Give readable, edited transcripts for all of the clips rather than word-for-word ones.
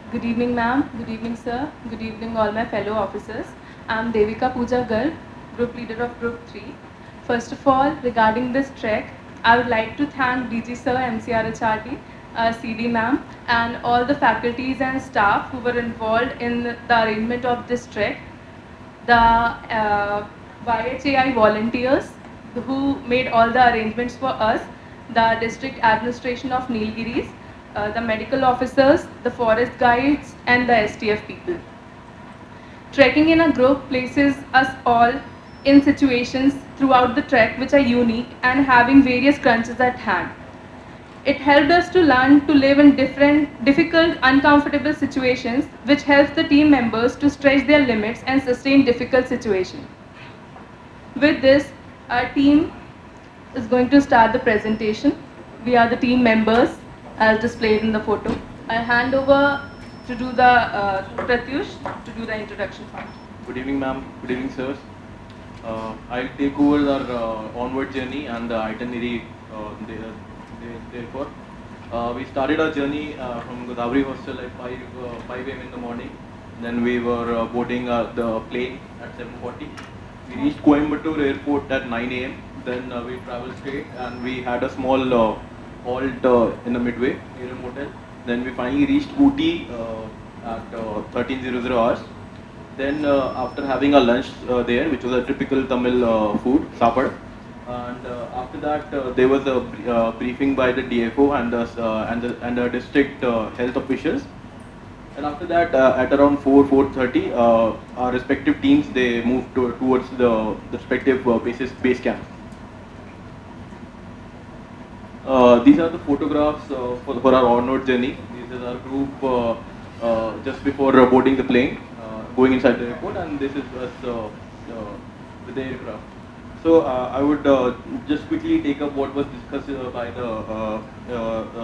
Good evening, ma'am. Good evening, sir. Good evening, all my fellow officers. I'm Devika Pooja Garg, group leader of Group 3. First of all, regarding this trek, I would like to thank DG sir, MCRHRD, CD ma'am, and all the faculties and staff who were involved in the arrangement of this trek. The YHAI volunteers who made all the arrangements for us, the district administration of Nilgiris, the medical officers, the forest guides, and the STF people. Trekking in a group places us all in situations throughout the trek which are unique and having various crunches at hand. It helped us to learn to live in different, difficult, uncomfortable situations, which helps the team members to stretch their limits and sustain difficult situations. With this, our team is going to start the presentation. We are the team members as displayed in the photo. I hand over to do the Pratyush to do the introduction part. Good evening, ma'am. Good evening, sirs. I'll take over our onward journey and the itinerary therefore. We started our journey from Godavari Hostel at 5 a.m. in the morning. Then we were boarding the plane at 7:40. We reached Coimbatore airport at 9 a.m. Then we traveled straight and we had a small halt in the midway near a motel. Then we finally reached Ooty at 13:00 hours. Then after having a lunch there, which was a typical Tamil food, sapad, and after that there was a briefing by the DFO and the district health officials. And after that, at around 4:30, our respective teams they moved towards the respective base camp. These are the photographs for our onward journey. This is our group just before boarding the plane, going inside the airport, and this is us with the aircraft. So I would just quickly take up what was discussed by the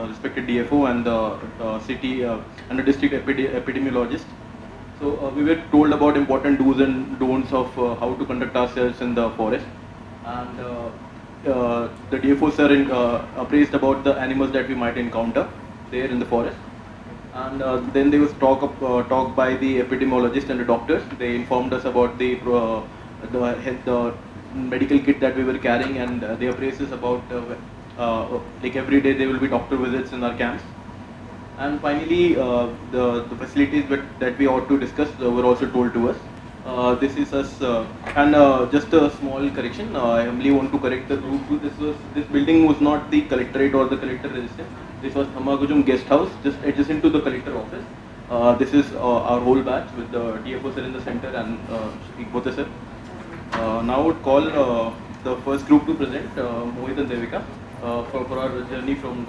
respected DFO and the city and the district epidemiologist. So we were told about important do's and don'ts of how to conduct ourselves in the forest, and the DFO sir appraised about the animals that we might encounter there in the forest. And then there was talk by the epidemiologist and the doctors. They informed us about the medical kit that we were carrying, and they appraised us about like every day there will be doctor visits in our camps. And finally, the facilities that we ought to discuss were also told to us. This is us, and just a small correction. I humbly want to correct the group. This building was not the collectorate or the collector residence. This was Thamagujum guest house, just adjacent to the collector office. This is our whole batch with the DFO sir in the center and Igbothe sir. Now I would call the first group to present, Mohit and Devika, for our journey from.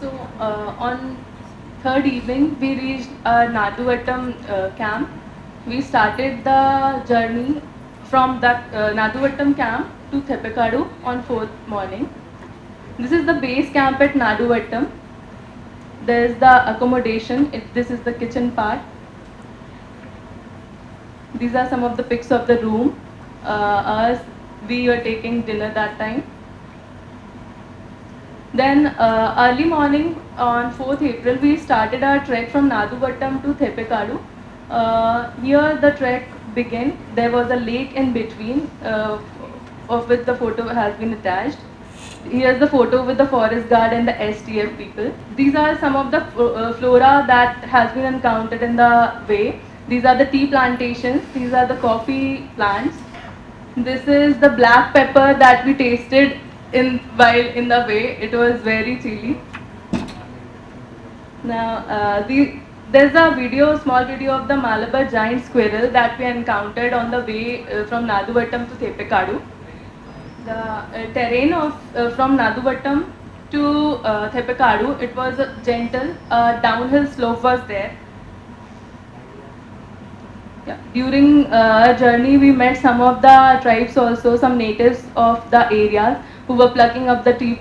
So on third evening, we reached Naduvattam camp. We started the journey from that Naduvattam camp to Thepekadu on fourth morning. This is the base camp at Naduvattam. There is the accommodation. This is the kitchen part. These are some of the pics of the room. We were taking dinner that time. Then early morning on 4th April, we started our trek from Naduvattam to Thepekadu. Here the trek began. There was a lake in between, of which the photo has been attached. Here's the photo with the forest guard and the STF people. These are some of the flora that has been encountered in the way. These are the tea plantations. These are the coffee plants. This is the black pepper that we tasted while in the way. It was very chilly. Now there's a small video of the Malabar giant squirrel that we encountered on the way from Naduvattam to Thepekadu. The terrain from Naduvattam to Thepekadu, it was gentle. Downhill slope was there. Yeah. During our journey, we met some of the tribes also, some natives of the areas who were plucking up the tree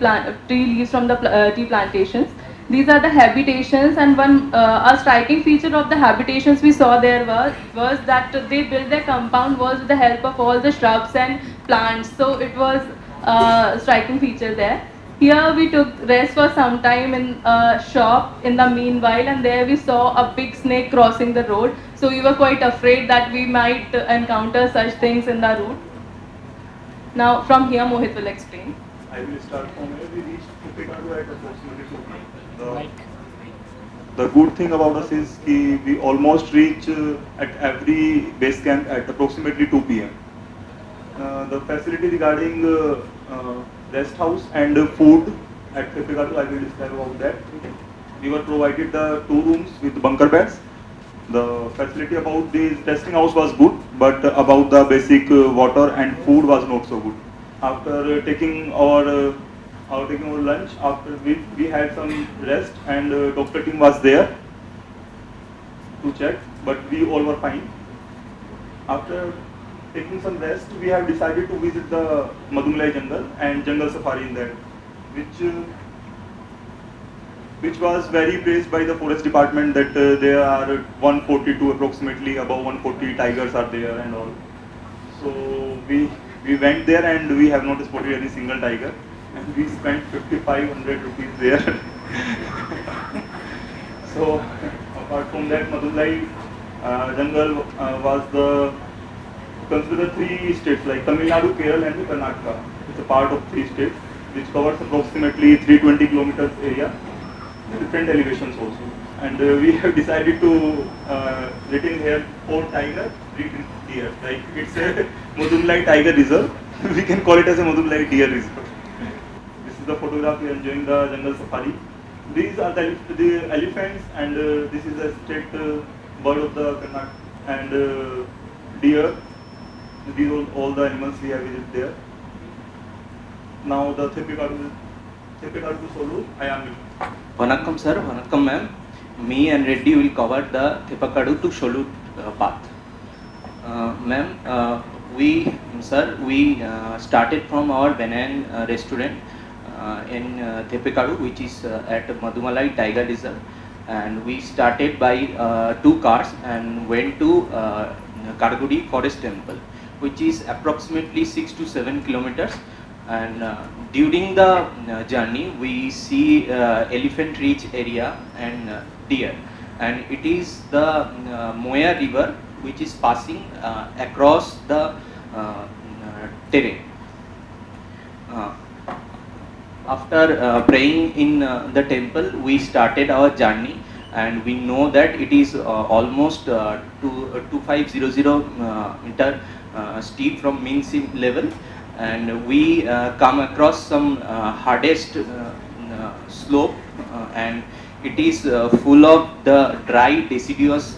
leaves from the tea plantations. These are the habitations, and one a striking feature of the habitations we saw there was that they built their compound was with the help of all the shrubs and plants. So it was a striking feature there. Here we took rest for some time in a shop in the meanwhile, and there we saw a big snake crossing the road. So we were quite afraid that we might encounter such things in the route. Now from here Mohit will explain. I will start from where we reached Kupikadu at approximately 2 p.m. The good thing about us is that we almost reach at every base camp at approximately 2 p.m. The facility regarding rest house and food at Kupikadu, I will describe about that. We were provided the 2 rooms with bunker beds. The facility about the testing house was good, but about the basic water and food was not so good. After taking our lunch, after we had some rest, and doctor team was there to check, but we all were fine. After taking some rest, we have decided to visit the Madhumalai jungle and jungle safari in that, which was very praised by the forest department that there are 142 approximately, above 140 tigers are there and all. So we went there and we have not spotted any single tiger, and we spent 5,500 rupees there. So apart from that, Madhulai jungle was considered 3 states like Tamil Nadu, Kerala and Karnataka. It's a part of 3 states which covers approximately 320 kilometers area, different elevations also. And we have decided to retain here 4 tiger, 3 deer. Like it's a Madhulai Tiger Reserve. We can call it as a Madhulai Deer Reserve. This is the photograph. We are enjoying the jungle safari. These are the elephants, and this is the state bird of the Karnataka, and deer. These are all the animals we have visited there. Now the Thepikadu to Solu, I am. Vanakkam sir, Vanakkam ma'am. Me and Reddy will cover the Thepakadu to Solu path. Ma'am, we started from our Benin restaurant in Thepakadu, which is at Madhumalai Tiger Reserve, and we started by 2 cars and went to Kargudi Forest Temple, which is approximately 6 to 7 kilometers. And during the journey, we see elephant reach area and deer, and it is the Moya river which is passing across the terrain. After praying in the temple, we started our journey, and we know that it is almost 2500 meter steep from mean sea level, and we come across some hardest slope, and it is full of the dry deciduous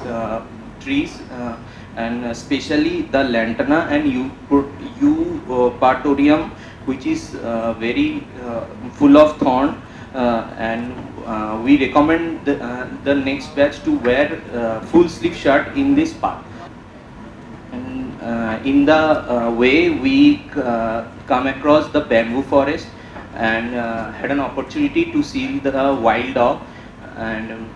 trees, and especially the lantana and eupatorium, which is very full of thorn, and we recommend the next batch to wear full sleeve shirt in this path. And in the way we come across the bamboo forest, and had an opportunity to see the wild dog, and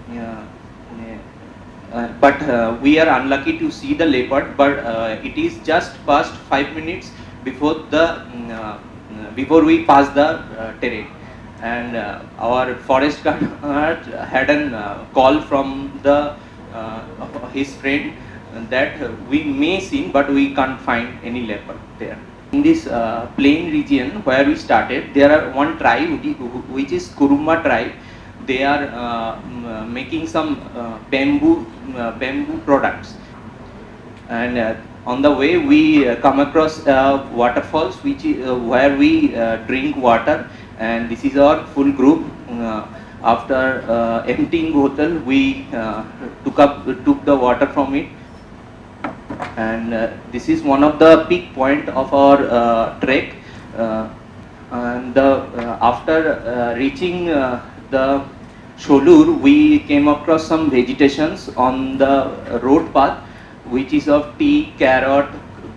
but we are unlucky to see the leopard, but it is just past 5 minutes before before we pass the terrain, and our forest guard had a call from his friend that we may see, but we can't find any leopard there. In this plain region where we started, there are one tribe which is Kuruma tribe. They are making some bamboo products, and on the way we come across waterfalls which where we drink water, and this is our full group. After emptying hotel, we took the water from it, and this is one of the peak point of our trek. And after reaching the Sholur, we came across some vegetations on the road path, which is of tea, carrot,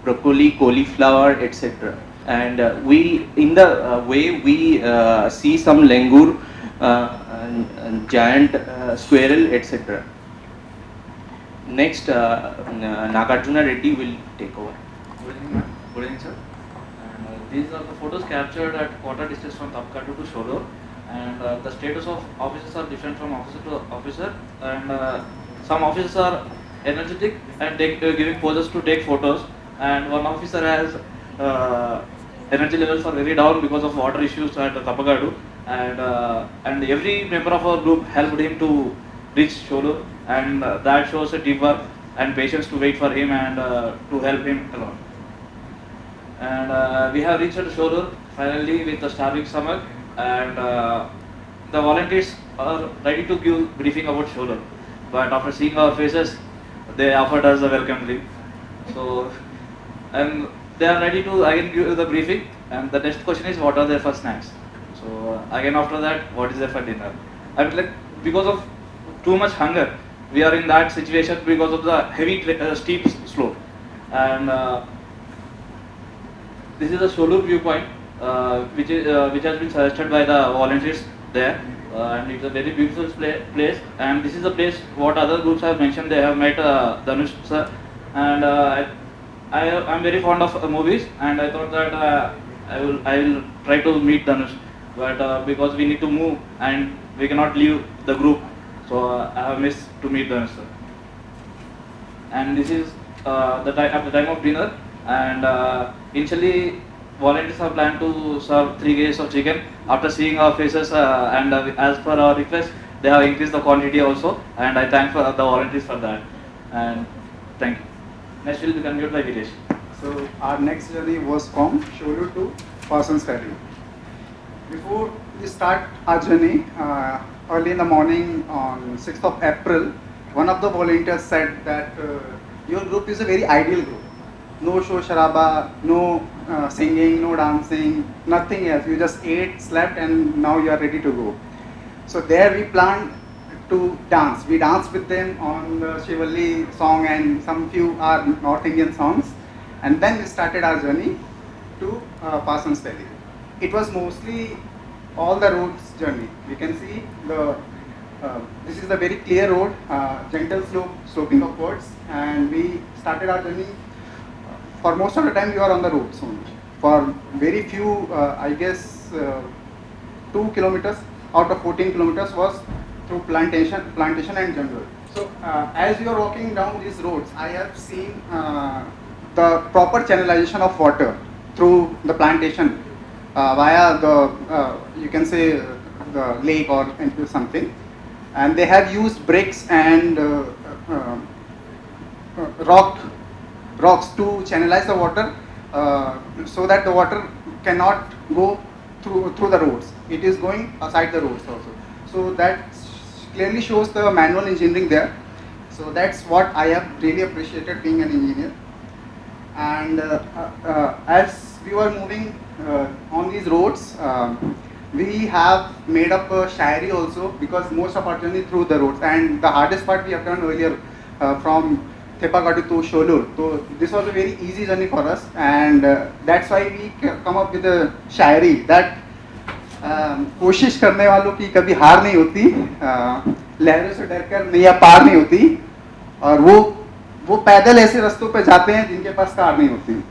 broccoli, cauliflower, etc. And we in the way we see some langur, and giant squirrel, etc. Next, Nagarjuna Reddy will take over. Good evening, sir. And These are the photos captured at quarter distance from Tapkadu to Sholur, and the status of officers are different from officer to officer, and some officers are energetic and giving poses to take photos, and one officer has energy levels are very down because of water issues at Tapkadu, and every member of our group helped him to reach Sholur, and that shows a teamwork and patience to wait for him and to help him along. And we have reached Sholur finally with a starving stomach, and the volunteers are ready to give briefing about Sholur. But after seeing our faces, they offered us a welcome drink. So, and they are ready to again give the briefing. And the next question is, what are their first snacks? So again after that, what is their for dinner? I mean, like, because of too much hunger, we are in that situation because of the heavy steep slope, and this is a Sholur viewpoint, which has been suggested by the volunteers there, and it's a very beautiful place. And this is a place what other groups have mentioned. They have met Dhanush sir, and I'm very fond of movies, and I thought that I will try to meet Dhanush, but because we need to move and we cannot leave the group, so I have missed to meet Dhanush sir. And this is the time at the time of dinner, and initially volunteers have planned to serve 3 kgs of chicken. After seeing our faces and as per our request, they have increased the quantity also, and I thank for the volunteers for that, and thank you. Next will be continued by Videsh. So our next journey was from Sholur to Parsons Ferry. Before we start our journey, early in the morning on 6th of April, one of the volunteers said that your group is a very ideal group. No show sharaba, no singing, no dancing, nothing else. You just ate, slept, and now you are ready to go. So there we planned to dance. We danced with them on the Shivalli song and some few are North Indian songs. And then we started our journey to Parsons Ferry. It was mostly all the roads journey. We can see this is a very clear road, gentle slope, sloping upwards, and we started our journey. For most of the time, we were on the roads only. For very few, I guess, 2 kilometers out of 14 kilometers was through plantation and jungle. So as you are walking down these roads, I have seen the proper channelization of water through the plantation via the you can say the lake or into something, and they have used bricks and rocks to channelize the water so that the water cannot go through the roads. It is going aside the roads also. So that clearly shows the manual engineering there. So that's what I have really appreciated being an engineer. And as we were moving on these roads, we have made up a shairi also, because most of our journey through the roads, and the hardest part we have done earlier from Thepagadu to Sholur. So this was a very easy journey for us, and that's why we come up with a Shayari that कोशिश करने वालों की कभी हार नहीं होती, लहरों से डरकर नैया पार नहीं होती, और वो पैदल ऐसे रास्तों पे जाते हैं जिनके पास कार नहीं होती.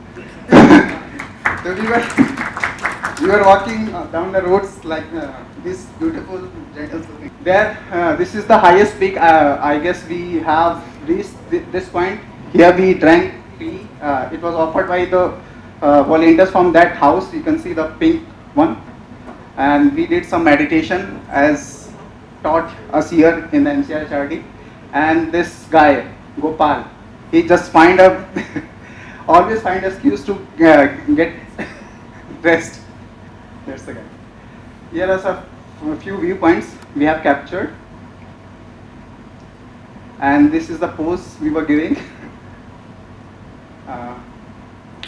So we were walking down the roads like this beautiful gentle sloping. There, this is the highest peak. I guess we have reached this point. Here we drank tea. It was offered by the volunteers from that house. You can see the pink one. And we did some meditation as taught us here in the MCRHRD. And this guy, Gopal, he just always find excuse to get rest. That's the guy. Here are a few viewpoints we have captured, and this is the pose we were giving.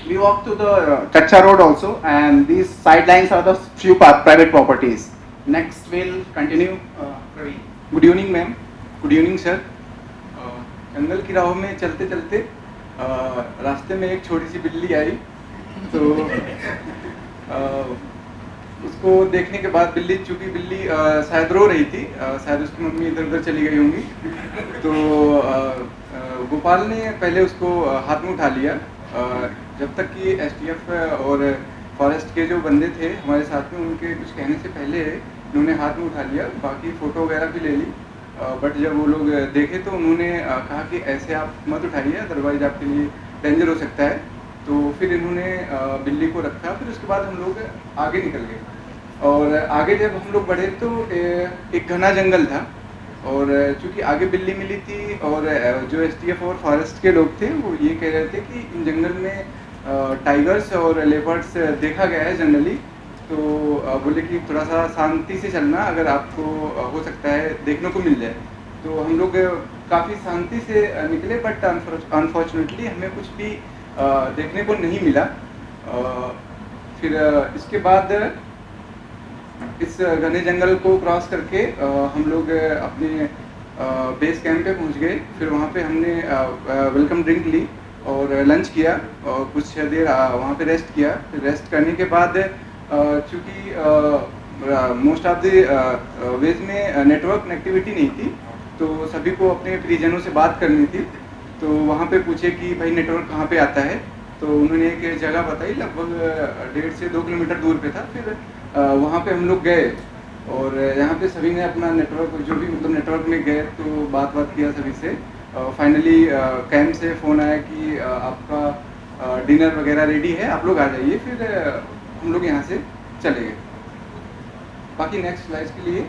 We walked to the Kacha road also, and these sidelines are the few private properties. Next we'll continue. Praveen. Good evening ma'am. Good evening sir. जंगल की राहों में चलते चलते रास्ते में एक छोटी सी बिल्ली आई, तो उसको देखने के बाद चूँकि बिल्ली शायद रो रही थी, शायद उसकी मम्मी इधर उधर चली गई होंगी, तो गोपाल ने पहले उसको हाथ में उठा लिया, जब तक कि एसटीएफ और फॉरेस्ट के जो बंदे थे हमारे साथ में, उनके कुछ कहने से पहले उन्होंने हाथ में उठा लिया, बाकी फ़ोटो वगैरह भी ले ली। बट जब वो लोग देखे तो उन्होंने कहा कि ऐसे आप मत उठाइए, अदरवाइज़ आपके लिए डेंजर हो सकता है। तो फिर इन्होंने बिल्ली को रखा, फिर उसके बाद हम लोग आगे निकल गए। और आगे जब हम लोग बढ़े तो एक घना जंगल था, और चूँकि आगे बिल्ली मिली थी, और जो एसटीएफ और फॉरेस्ट के लोग थे वो ये कह रहे थे कि इन जंगल में टाइगर्स और लेपर्ड्स देखा गया है जनरली, तो बोले कि थोड़ा सा शांति से चलना, अगर आपको हो सकता है देखने को मिल जाए। तो हम लोग काफ़ी शांति से निकले, बट अनफॉर्चुनेटली हमें कुछ भी देखने को नहीं मिला। फिर इसके बाद इस घने जंगल को क्रॉस करके हम लोग अपने बेस कैंप पे पहुंच गए। फिर वहाँ पे हमने वेलकम ड्रिंक ली और लंच किया, और कुछ देर वहाँ पे रेस्ट किया। फिर रेस्ट करने के बाद चूँकि मोस्ट ऑफ द वेज में नेटवर्क कनेक्टिविटी नहीं थी, तो सभी को अपने परिजनों से बात करनी थी। तो वहाँ पे पूछे कि भाई नेटवर्क कहाँ पे आता है, तो उन्होंने एक जगह बताई, लगभग 1.5 से 2 किलोमीटर दूर पे था। फिर वहाँ पे हम लोग गए, और यहाँ पे सभी ने अपना नेटवर्क, जो भी मतलब नेटवर्क में गए तो बात किया सभी से। फाइनली कैंप से फ़ोन आया कि आपका डिनर वगैरह रेडी है, आप लोग आ जाइए। फिर हम लोग यहाँ से चले गए। बाकी नेक्स्ट स्लाइड्स के लिए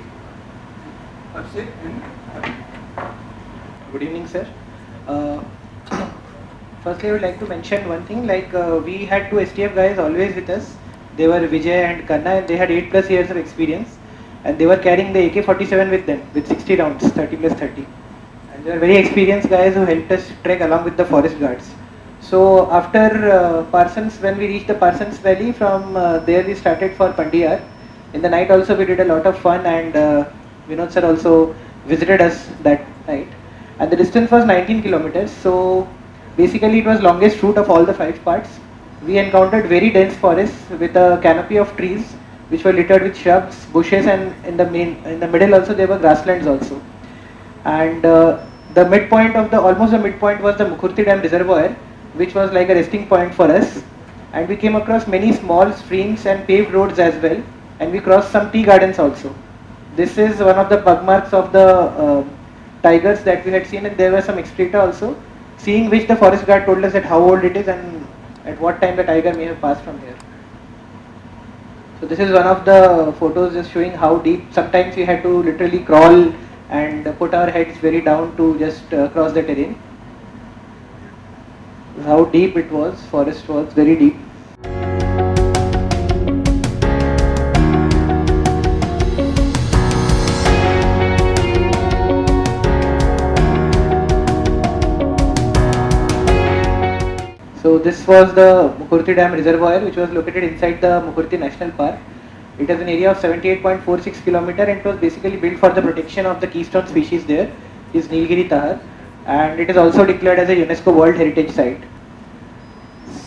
Good evening, sir. Firstly, I would like to mention one thing. Like we had two STF guys always with us. They were Vijay and Kanna, and they had 8+ years of experience, and they were carrying the AK-47 with them with 60 rounds, 30+30. And they were very experienced guys who helped us trek along with the forest guards. So after Parsons, when we reached the Parsons Valley, from there we started for Pandiyar. In the night also we did a lot of fun, and Vinod sir also visited us that night. And the distance was 19 kilometers. So basically it was longest route of all the 5 parts. We encountered very dense forests with a canopy of trees which were littered with shrubs, bushes, and in the middle also there were grasslands also. And the midpoint of almost the midpoint was the MCRHRD Dam reservoir, which was like a resting point for us. And we came across many small streams and paved roads as well, and we crossed some tea gardens also. This is one of the bug marks of the tigers that we had seen, and there were some excreta also, seeing which the forest guard told us that how old it is and at what time the tiger may have passed from here. So this is one of the photos just showing how deep. Sometimes we had to literally crawl and put our heads very down to just cross the terrain. How deep it was, forest was very deep. So this was the MCRHRD Dam reservoir, which was located inside the MCRHRD National Park. It has an area of 78.46 km, and it was basically built for the protection of the keystone species there, is Nilgiri tahar, and it is also declared as a UNESCO World Heritage Site.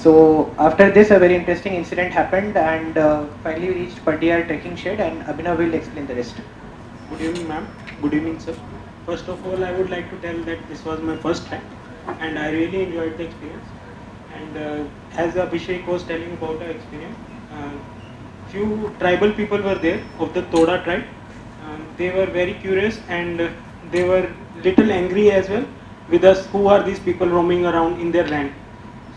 So after this, a very interesting incident happened, and finally we reached Pandiyar trekking shed, and Abhinav will explain the rest. Good evening, ma'am. Good evening, sir. First of all, I would like to tell that this was my first trek, and I really enjoyed the experience. And as Abhishek was telling about our experience, few tribal people were there of the Toda tribe. They were very curious, and they were little angry as well with us. Who are these people roaming around in their land?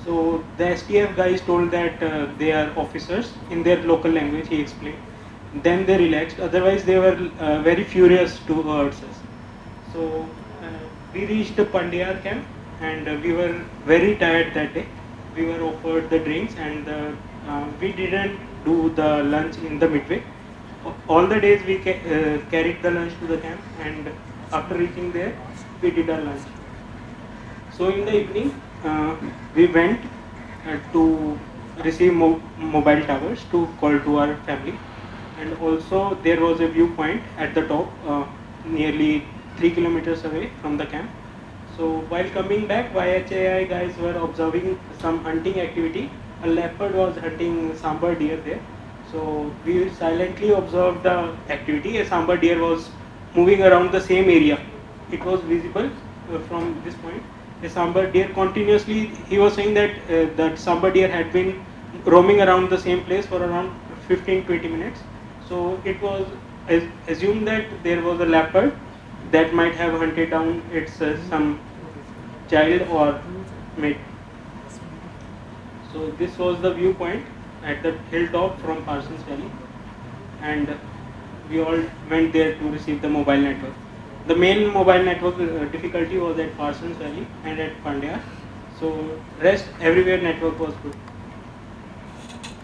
So the STF guys told that they are officers in their local language. He explained. Then they relaxed. Otherwise, they were very furious towards us. So we reached the Pandiyar camp, and we were very tired that day. We were offered the drinks, and we didn't do the lunch in the midway. All the days we carried the lunch to the camp, and after reaching there, we did our lunch. So in the evening, we went to receive mobile towers to call to our family, and also there was a viewpoint at the top, nearly 3 kilometers away from the camp. So while coming back, YHAI guys were observing some hunting activity. A leopard was hunting sambar deer there. So we silently observed the activity. A sambar deer was moving around the same area. It was visible from this point. A sambar deer continuously, he was saying that that sambar deer had been roaming around the same place for around 15-20 minutes. So it was assumed that there was a leopard that might have hunted down its some child or mate. So this was the viewpoint at the hilltop from Parsons Valley, and we all went there to receive the mobile network. The main mobile network difficulty was at Parsons Valley and at Pandya. So rest everywhere network was good.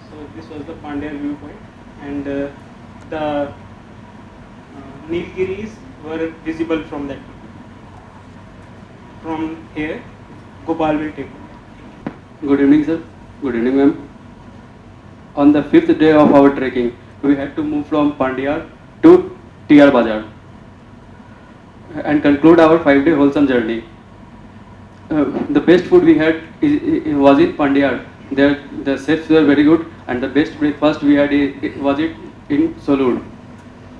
So this was the Pandya viewpoint, and the Nilgiris were visible from that. From here, Gopal will take over. Good evening, sir. Good evening, ma'am. On the 5th day of our trekking, we had to move from Pandiyar to TR Bazar and conclude our 5-day wholesome journey. The best food we had was in Pandiyar. There, the chefs were very good, and the best breakfast we had was it in Solud.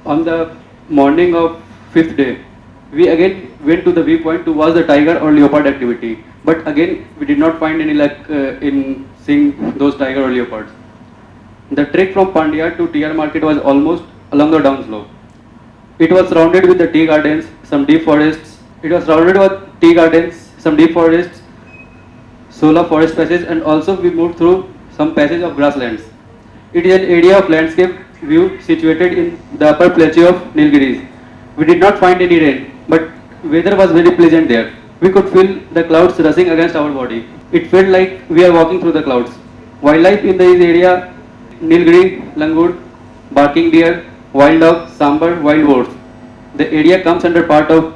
On the morning of 5th day, we again went to the viewpoint to watch the tiger or leopard activity. But again, we did not find any luck in seeing those tiger or leopards. The trek from Pandya to TR market was almost along the downslope. It was surrounded with the tea gardens, some deep forests. It was surrounded with tea gardens, some deep forests, solar forest passage, and also we moved through some passage of grasslands. It is an area of landscape view situated in the upper plateau of Nilgiris. We did not find any rain, but weather was very pleasant there. We could feel the clouds rushing against our body. It felt like we are walking through the clouds. Wildlife in this area: Nilgiri, langur, barking deer, wild dog, sambar, wild boars. The area comes under part of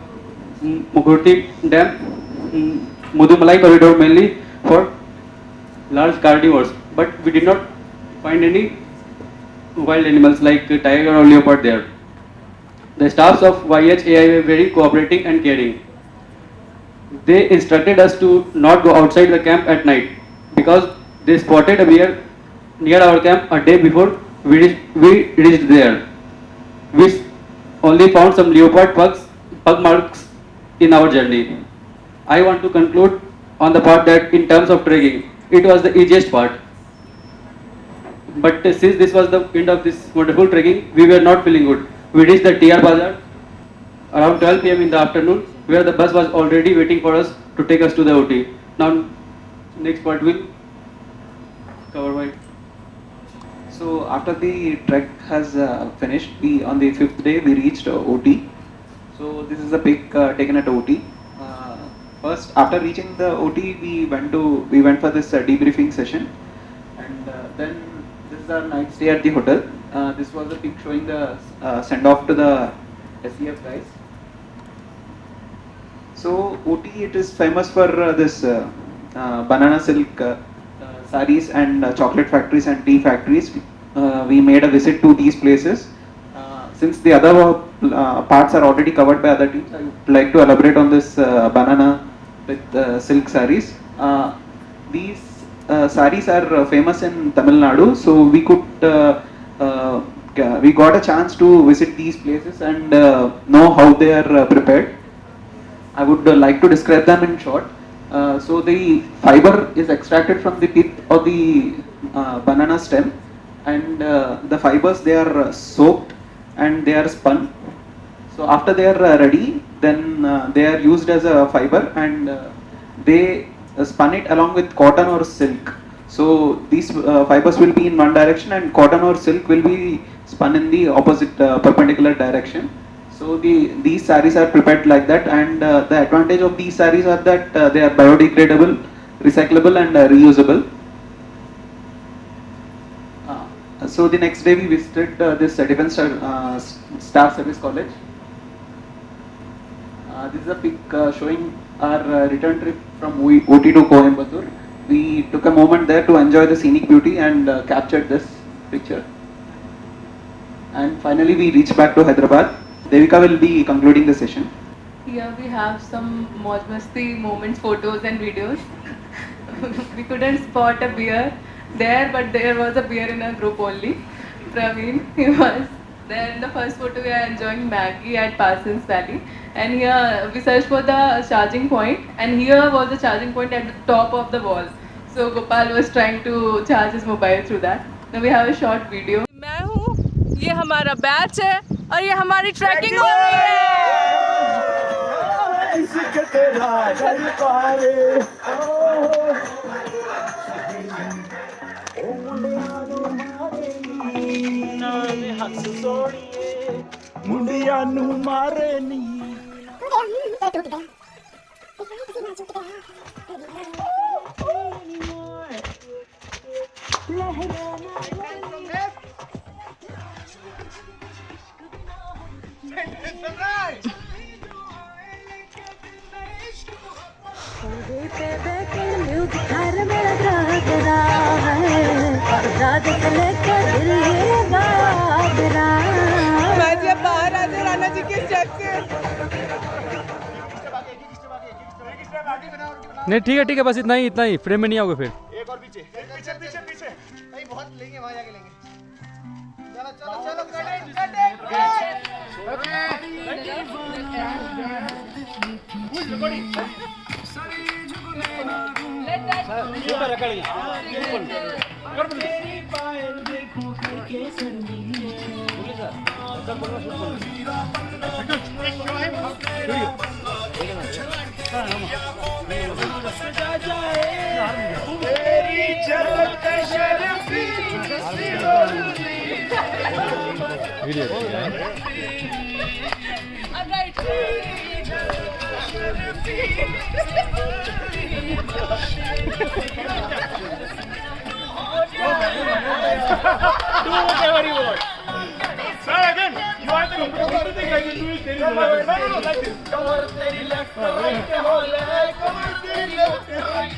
MCRHRD Dam, Mudumalai corridor mainly for large carnivores, but we did not find any wild animals like tiger or leopard there. The staffs of YHAI were very cooperating and caring. They instructed us to not go outside the camp at night because they spotted a bear near our camp a day before we reached there. We only found some leopard pug marks in our journey. I want to conclude on the part that in terms of trekking, it was the easiest part. But since this was the end of this wonderful trekking, we were not feeling good. We reached the TR Bazar around 12 p.m. in the afternoon, where the bus was already waiting for us to take us to the OT. Now, next part will cover by. So after the trek has finished, we on the 5th day we reached OT. So this is a pic taken at OT. First, after reaching the OT, we went for this debriefing session, and then this is our night stay at the hotel. This was a pic showing the send off to the SEF guys. So OT, it is famous for this banana silk saris and chocolate factories and tea factories. We made a visit to these places. Since the other parts are already covered by other teams, I would like to elaborate on this banana with silk saris. These saris are famous in Tamil Nadu, so we got a chance to visit these places and know how they are prepared. I would like to describe them in short. So the fiber is extracted from the pith of the banana stem, and the fibers, they are soaked and they are spun. So after they are ready, then they are used as a fiber, and they spun it along with cotton or silk. So these fibers will be in one direction, and cotton or silk will be spun in the opposite perpendicular direction. So these saris are prepared like that, and the advantage of these saris are that they are biodegradable, recyclable, and reusable. So the next day we visited this Defence Staff Service College. This is a pic showing our return trip from OT to Coimbatore. We took a moment there to enjoy the scenic beauty and captured this picture. And finally we reached back to Hyderabad. Devika will be concluding the session. Here we have some Mauj Masti moments, photos and videos. We couldn't spot a bear there, but there was a bear in a group only. Praveen, he was there in the first photo. We are enjoying Maggie at Parsons Valley, and here we searched for the charging point, and here was the charging point at the top of the wall. So Gopal was trying to charge his mobile through that. Now we have a short video. मैं हूँ, ये हमारा batch है और ये हमारी trekking हो रही बाहर आते राणा जी के स्टेप से। नहीं ठीक है बस इतना ही फ्रेम में नहीं आओगे फिर। एक और पीछे पीछे नहीं बहुत लेंगे वहां जाके लेंगे। चलो Do whatever you want. Sir, again, you are the computer thing I can do is tell you. No, like this. Come on, teri left, right, come on, teri left, right, come on, teri left, right,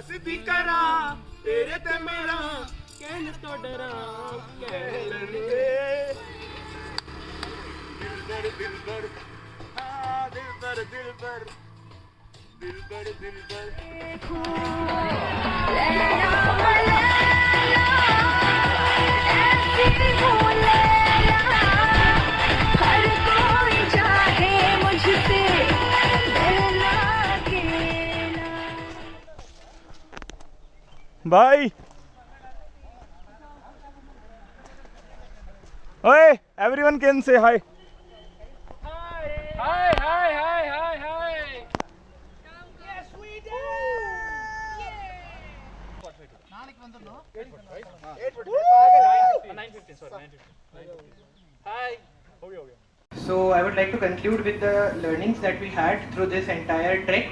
सिद्धि करा तेरे ते मेरा कहने तो डरा कहने दिलबर हाँ दिलबर हर कोई चाहे मुझसे Bye. Hey, everyone can say hi. Hi. Yes, we did. Hi. So I would like to conclude with the learnings that we had through this entire trek.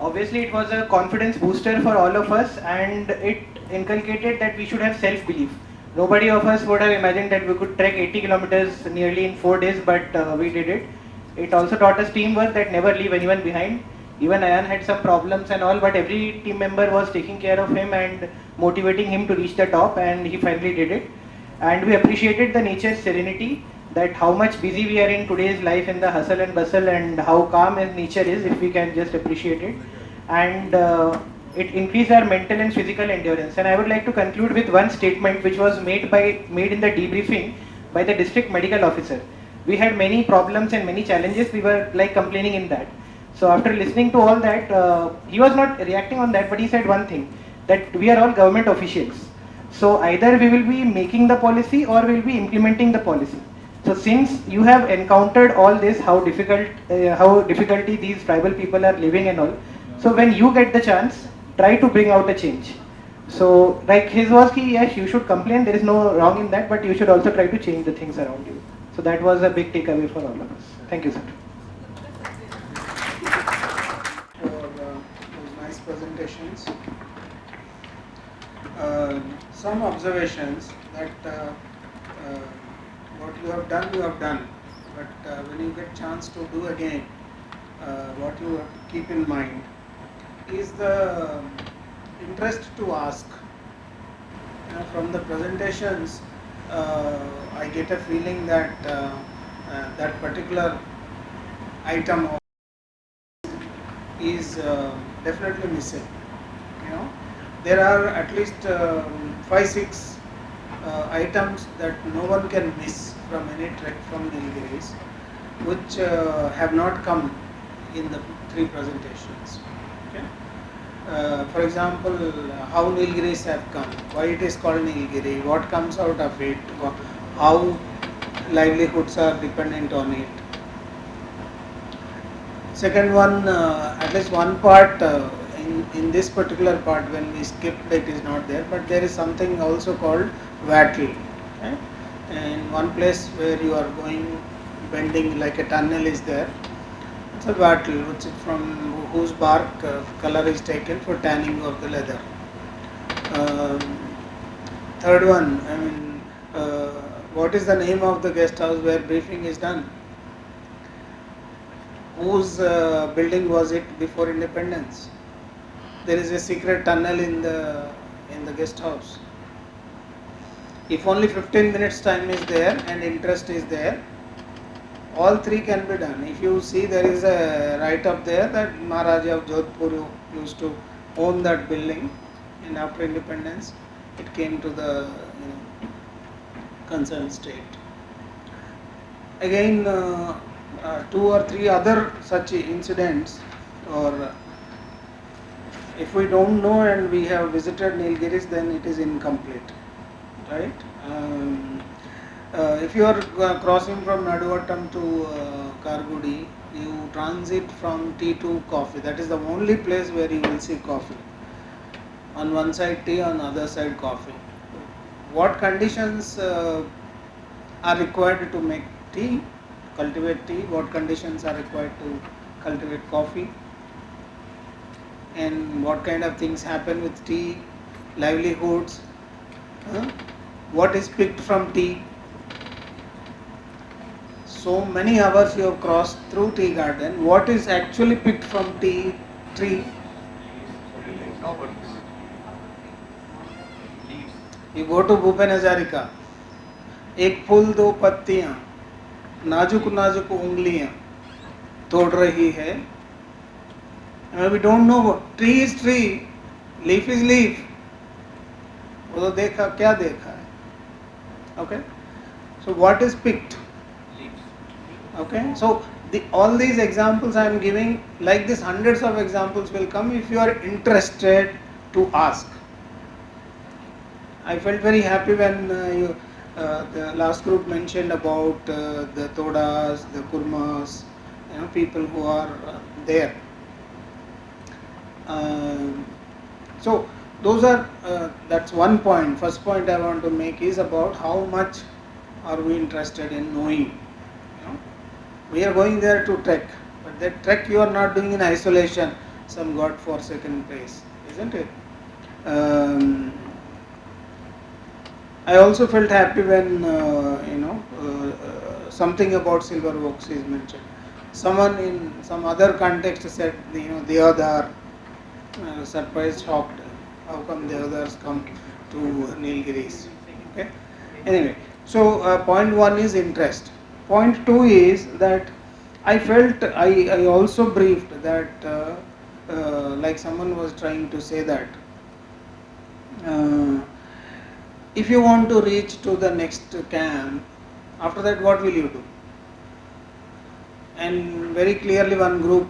Obviously it was a confidence booster for all of us, and it inculcated that we should have self-belief. Nobody of us would have imagined that we could trek 80 kilometers nearly in 4 days, but we did it. It also taught us teamwork, that never leave anyone behind. Even Ayan had some problems and all, but every team member was taking care of him and motivating him to reach the top, and he finally did it. And we appreciated the nature's serenity, that how much busy we are in today's life in the hustle and bustle, and how calm nature is if we can just appreciate it. And it increased our mental and physical endurance. And I would like to conclude with one statement which was made in the debriefing by the district medical officer. We had many problems and many challenges. We were like complaining in that. So after listening to all that, he was not reacting on that, but he said one thing, that we are all government officials. So either we will be making the policy or we will be implementing the policy. So since you have encountered all this, how difficulty these tribal people are living and all, so when you get the chance, try to bring out a change. So like his was ki, yes, you should complain, there is no wrong in that, but you should also try to change the things around you. So that was a big takeaway for all of us. Thank you, sir. For those nice presentations. Some observations that what you have done, but when you get chance to do again, what you have to keep in mind is the interest to ask. From the presentations, I get a feeling that that particular item is definitely missing. There are at least 5-6 items that no one can miss from any trek from Nilgiris, which have not come in the three presentations. Okay? For example, how Nilgiris have come, why it is called Nilgiri, what comes out of it, how livelihoods are dependent on it. Second one, at least one part in this particular part, when we skipped, it is not there, but there is something also called wattle. Okay? And one place where you are going bending like a tunnel is there. It's a wattle, which is from whose bark color is taken for tanning of the leather. Third one, I mean, what is the name of the guest house where briefing is done? Whose building was it before independence? There is a secret tunnel in the guest house. If only 15 minutes time is there and interest is there, all three can be done. If you see, there is a write up there that Maharaja of Jodhpur used to own that building, and after independence it came to the concerned state. Again, two or three other such incidents, or if we don't know and we have visited Nilgiris, then it is incomplete, right? If you are crossing from Naduvattam to Kargudi, you transit from tea to coffee. That is the only place where you will see coffee. On one side tea, on the other side coffee. What conditions are required to make tea, cultivate tea? What conditions are required to cultivate coffee? And what kind of things happen with tea, livelihoods? What is picked from tea? So many hours you have crossed through tea garden. What is actually picked from tea tree? You go to Bhupen Hazarika. एक फूल दो पत्तियां, नाजुक नाजुक उंगलियां तोड़ रही है. We don't know what tree is tree, leaf is leaf. वो तो देखा, क्या देखा है? Okay. So what is picked? Okay. So all these examples I am giving, like this, hundreds of examples will come if you are interested to ask. I felt very happy when the last group mentioned about the Todas, the Kurmas, people who are there. So those are, that's one point. First point I want to make is about how much are we interested in knowing. We are going there to trek, but that trek you are not doing in isolation, some God-forsaken place, isn't it? I also felt happy when something about silver oaks is mentioned. Someone in some other context said, the other surprised, shocked. How come the others come to Nilgiris? Okay. Anyway, so point one is interest. Point two is that I felt I also briefed that like someone was trying to say that if you want to reach to the next camp, after that what will you do? And very clearly one group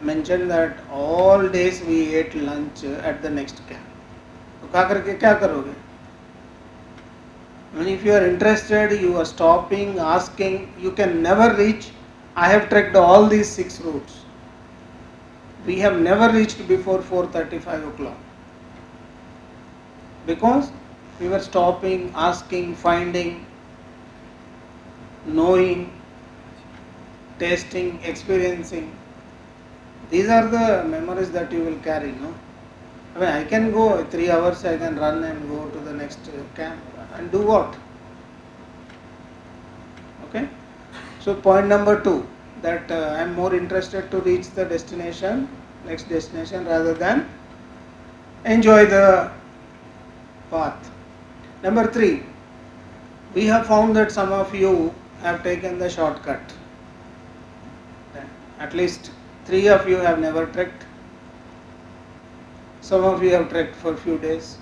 mentioned that all days we ate lunch at the next camp. तो खा करके क्या करोगे? And if you are interested, you are stopping, asking, you can never reach. I have trekked all these 6 routes. We have never reached before 4:35 o'clock. Because we were stopping, asking, finding, knowing, tasting, experiencing. These are the memories that you will carry, no? I mean, I can go 3 hours, I can run and go to the next camp and do what? Okay? So point number 2, that I am more interested to reach the destination, next destination, rather than enjoy the path. Number 3, we have found that some of you have taken the shortcut. At least 3 of you have never trekked. Some of you have trekked for a few days.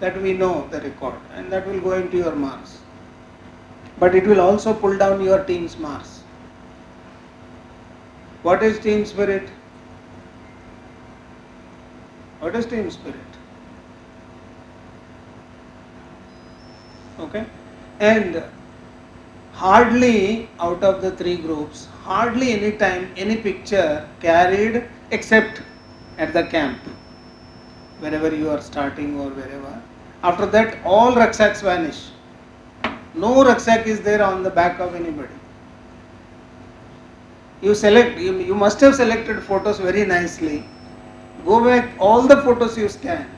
that we know the record, and that will go into your marks. But it will also pull down your team's marks. What is team spirit? What is team spirit? Okay, and hardly out of the three groups, hardly any time any picture carried except at the camp, wherever you are starting or wherever. After that, all rucksacks vanish. No rucksack is there on the back of anybody. You select, you must have selected photos very nicely. Go back, all the photos you scan,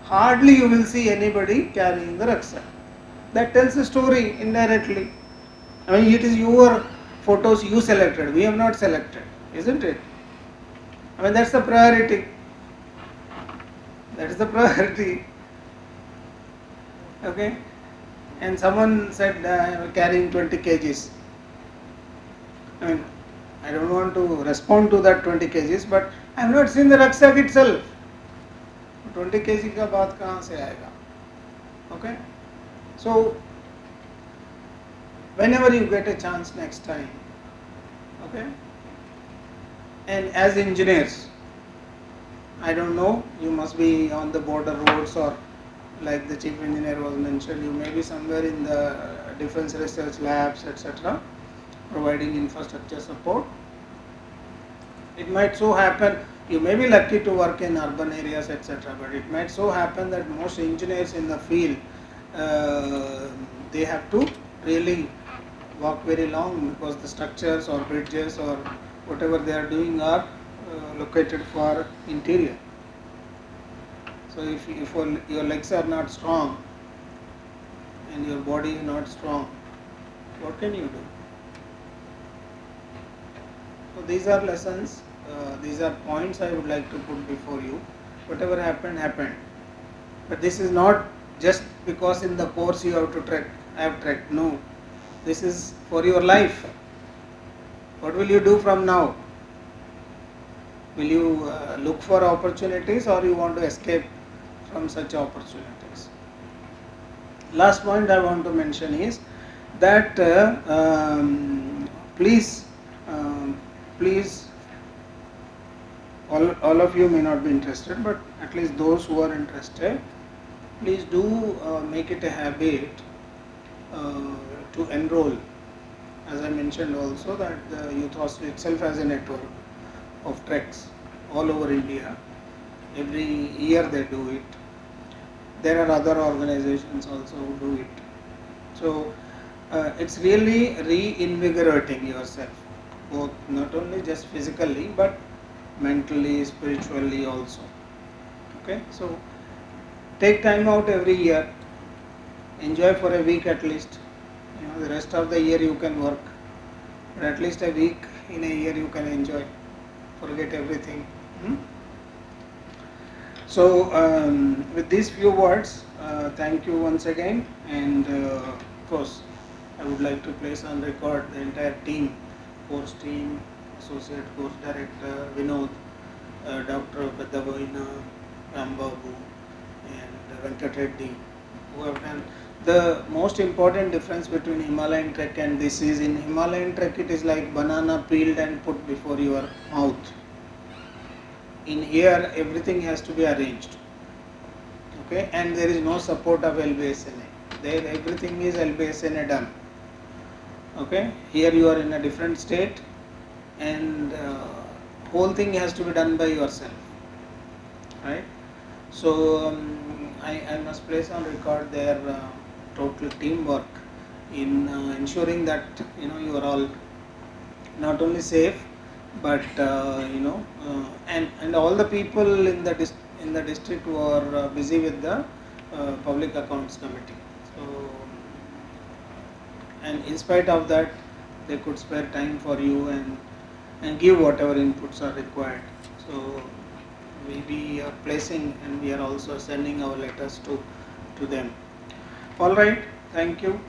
hardly you will see anybody carrying the rucksack. That tells a story indirectly. I mean, it is your photos you selected, we have not selected, isn't it? I mean, that's the priority. That is the priority. Okay? And someone said carrying 20 kgs. I mean, I don't want to respond to that 20 kgs, but I have not seen the rucksack itself. 20 kg का बात कहाँ से आएगा? Okay? So, whenever you get a chance next time, okay? And as engineers, I don't know, you must be on the border roads, or like the chief engineer was mentioned, you may be somewhere in the defense research labs, etc., providing infrastructure support. It might so happen, you may be lucky to work in urban areas, etc., but it might so happen that most engineers in the field, they have to really walk very long, because the structures or bridges or whatever they are doing are located for interior. So if your legs are not strong and your body is not strong, what can you do? So these are lessons, these are points I would like to put before you. Whatever happened, happened. But this is not just because in the course you have to trek, I have trekked. No, this is for your life. What will you do from now? Will you look for opportunities, or you want to escape from such opportunities? Last point I want to mention is that please, all of you may not be interested, but at least those who are interested, please do make it a habit to enroll. As I mentioned also, that the Youth Hostel itself has a network of treks all over India. Every year they do it. There are other organizations also who do it. So it's really reinvigorating yourself, both not only just physically but mentally, spiritually also. Okay, so take time out every year, enjoy for a week at least. You know, the rest of the year you can work, but at least a week in a year you can enjoy, forget everything. So with these few words, thank you once again, and of course I would like to place on record the entire team, course team, associate course director Vinod, Dr. Bedavoina, Rambabu, and Venkat Reddy, who have done. The most important difference between Himalayan trek and this is, in Himalayan trek it is like banana peeled and put before your mouth. In here everything has to be arranged, okay, and there is no support of LBSNA. There everything is LBSNA done. Okay, here you are in a different state, and whole thing has to be done by yourself, right? So I must place on record their total teamwork in ensuring that you are all not only safe, but and all the people in the district were busy with the public accounts committee. So, and in spite of that, they could spare time for you and give whatever inputs are required. So we are placing, and we are also sending our letters to them. All right, thank you.